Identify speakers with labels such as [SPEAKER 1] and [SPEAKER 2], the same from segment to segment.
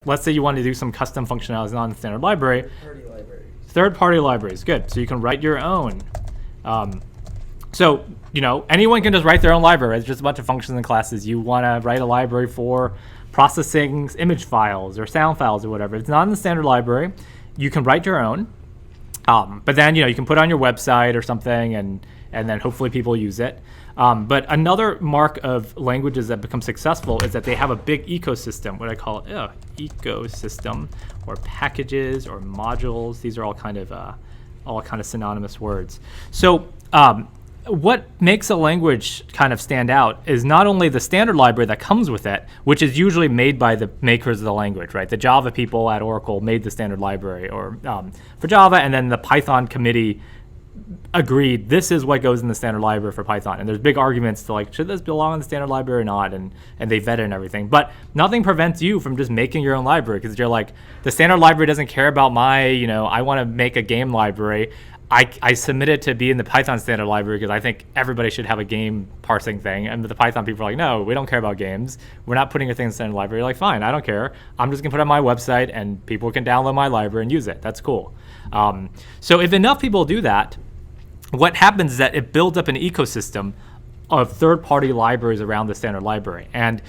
[SPEAKER 1] let's say you want to do some custom functionality not in the standard library.
[SPEAKER 2] Third-party libraries.
[SPEAKER 1] Third-party libraries, good. So you can write your own. So, anyone can just write their own library. It's just a bunch of functions and classes. You want to write a library for processing image files or sound files or whatever. If it's not in the standard library, you can write your own. But then, you can put it on your website or something, and then hopefully people use it. But another mark of languages that become successful is that they have a big ecosystem, what I call ecosystem, or packages or modules. These are all kind of synonymous words. So what makes a language kind of stand out is not only the standard library that comes with it, which is usually made by the makers of the language, right? The Java people at Oracle made the standard library or for Java, and then the Python committee agreed this is what goes in the standard library for Python. And there's big arguments to should this belong in the standard library or not? And they vet it and everything. But nothing prevents you from just making your own library, because you're like, the standard library doesn't care about my, I want to make a game library. I submit it to be in the Python standard library because I think everybody should have a game parsing thing. And the Python people are like, no, we don't care about games. We're not putting your thing in the standard library. You're like, fine, I don't care. I'm just going to put it on my website and people can download my library and use it. That's cool. So if enough people do that, what happens is that it builds up an ecosystem of third-party libraries around the standard library. And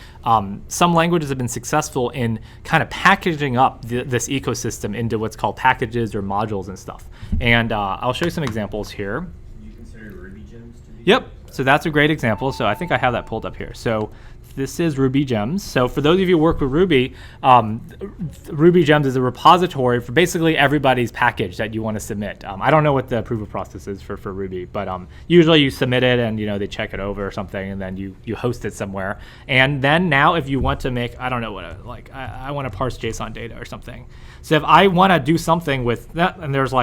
[SPEAKER 1] some languages have been successful in kind of packaging up this ecosystem into what's called packages or modules and stuff. And I'll show you some examples here.
[SPEAKER 2] Do you consider Ruby gems to be?
[SPEAKER 1] Yep. So that's a great example. So I think I have that pulled up here. So this is Ruby Gems. So for those of you who work with Ruby, Ruby Gems is a repository for basically everybody's package that you want to submit. I don't know what the approval process is for Ruby, but usually you submit it and they check it over or something, and then you host it somewhere. And then now if you want to make, I don't know what, I want to parse JSON data or something. So if I want to do something with that, and there's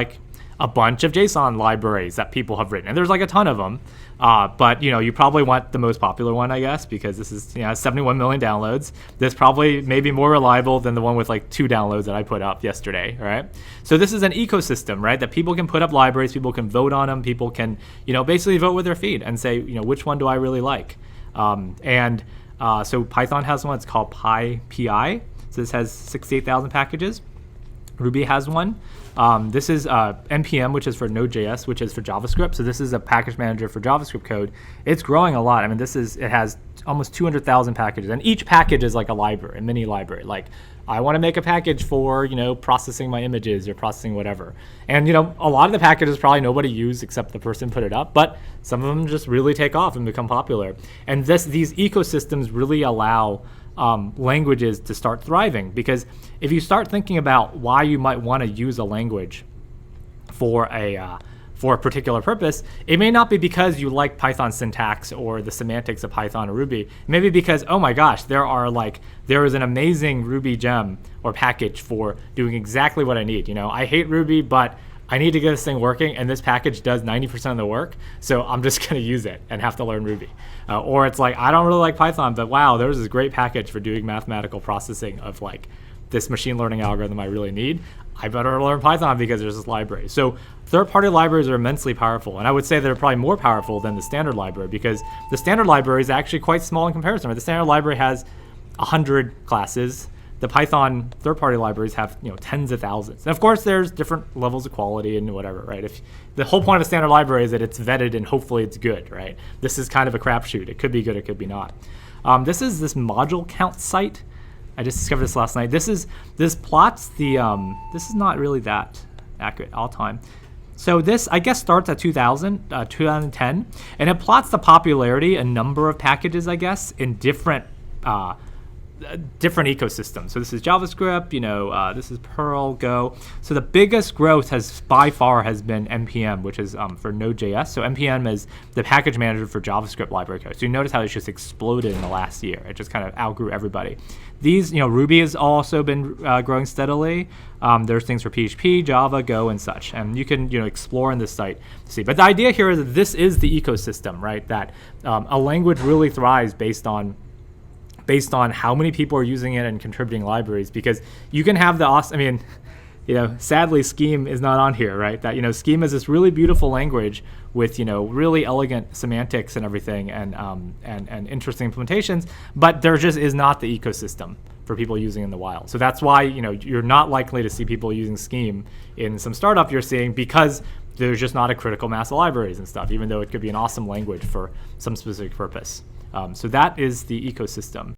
[SPEAKER 1] a bunch of JSON libraries that people have written, and there's a ton of them. But you probably want the most popular one, I guess, because this is 71 million downloads. This probably may be more reliable than the one with 2 downloads that I put up yesterday, right? So this is an ecosystem, right? That people can put up libraries, people can vote on them, people can basically vote with their feet and say which one do I really like. So Python has one. It's called PyPI. So this has 68,000 packages. Ruby has one. This is NPM, which is for Node.js, which is for JavaScript. So this is a package manager for JavaScript code. It's growing a lot. I mean, it has almost 200,000 packages, and each package is like a library, a mini library. I want to make a package for processing my images or processing whatever. And a lot of the packages probably nobody used except the person put it up, but some of them just really take off and become popular. And these ecosystems really allow languages to start thriving, because if you start thinking about why you might want to use a language for a particular purpose, it may not be because you like Python syntax or the semantics of Python or Ruby. It may be because, oh my gosh, there is an amazing Ruby gem or package for doing exactly what I need. I hate Ruby, but I need to get this thing working, and this package does 90% of the work, so I'm just going to use it and have to learn Ruby. Or it's I don't really like Python, but wow, there's this great package for doing mathematical processing of this machine learning algorithm I really need. I better learn Python because there's this library. So third-party libraries are immensely powerful, and I would say they're probably more powerful than the standard library, because the standard library is actually quite small in comparison. Right? The standard library has 100 classes. The Python third-party libraries have tens of thousands. And of course, there's different levels of quality and whatever, right? If the whole point of standard library is that it's vetted and hopefully it's good, right? This is kind of a crapshoot. It could be good, it could be not. This is this module count site. I just discovered this last night. This plots the. This is not really that accurate all time. So this, I guess, starts at 2010, and it plots the popularity and number of packages, I guess, in different ecosystems. So this is JavaScript, this is Perl, Go. So the biggest growth by far has been NPM, which is for Node.js. So NPM is the package manager for JavaScript library code. So you notice how it's just exploded in the last year. It just kind of outgrew everybody. These, Ruby has also been growing steadily. There's things for PHP, Java, Go, and such. And you can, explore in this site to see. But the idea here is that this is the ecosystem, right? That a language really thrives based on how many people are using it and contributing libraries, because you can have sadly Scheme is not on here, right? That, Scheme is this really beautiful language with, really elegant semantics and everything and interesting implementations, but there just is not the ecosystem, for people using in the wild. So that's why you're not likely to see people using Scheme in some startup you're seeing, because there's just not a critical mass of libraries and stuff, even though it could be an awesome language for some specific purpose. So that is the ecosystem.